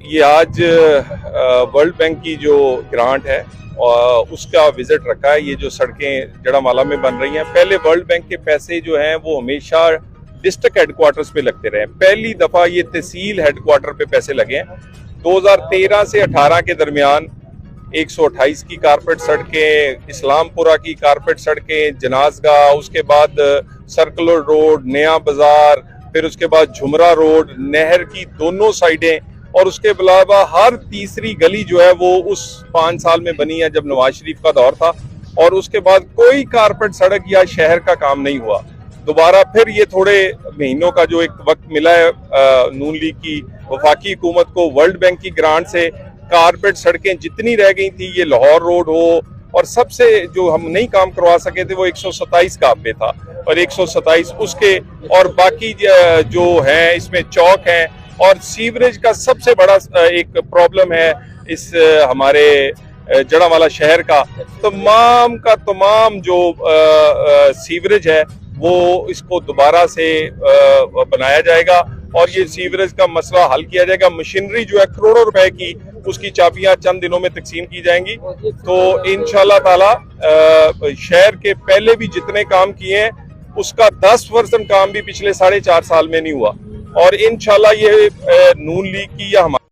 ये आज world bank की जो ग्रांट है उसका विजिट रखा है। ये जो सड़कें जड़ामाला में बन रही हैं, पहले वर्ल्ड बैंक के पैसे जो हैं वो हमेशा डिस्ट्रिक्ट हेडक्वार्टर्स पे लगते रहे। पहली दफा ये तहसील हेडक्वार्टर पे पैसे लगे हैं। 2013 से 18 के दरमियान 128 की कारपेट सड़कें, इस्लामपुरा की कारपेट सड़कें, जनाजगाह, उसके बाद सर्कुलर रोड, नया बाजार, फिर उसके बाद झुमरा रोड, नहर की दोनों साइडें, और उसके अलावा हर तीसरी गली जो है वो उस 5 साल में बनी है जब नवाज शरीफ का दौर था। और उसके बाद कोई कारपेट सड़क या शहर का काम नहीं हुआ। दोबारा फिर ये थोड़े महीनों का जो एक वक्त मिला है नून लीग की वफाकी हुकूमत को, वर्ल्ड बैंक की ग्रांट से कारपेट सड़कें जितनी रह गई थी, ये लाहौर रोड हो, और सबसे जो हम नहीं काम करवा सके थे वो 127 का पे था, और 127 उसके, और बाकी जो है इसमें चौक है, और सीवरेज का सबसे बड़ा एक प्रॉब्लम है इस हमारे जड़ावाला शहर का। तमाम जो सीवरेज है वो इसको दोबारा से बनाया जाएगा, और ये सीवरेज का मसला हल किया जाएगा। मशीनरी जो है करोड़ों रुपए की, उसकी चाबियां चंद दिनों में तकसीम की जाएंगी। तो इंशाल्लाह ताला शहर के पहले भी जितने काम किए हैं उसका 10% काम भी पिछले 4.5 साल में नहीं हुआ। और इंशाल्लाह ये नून लीग की या हमारी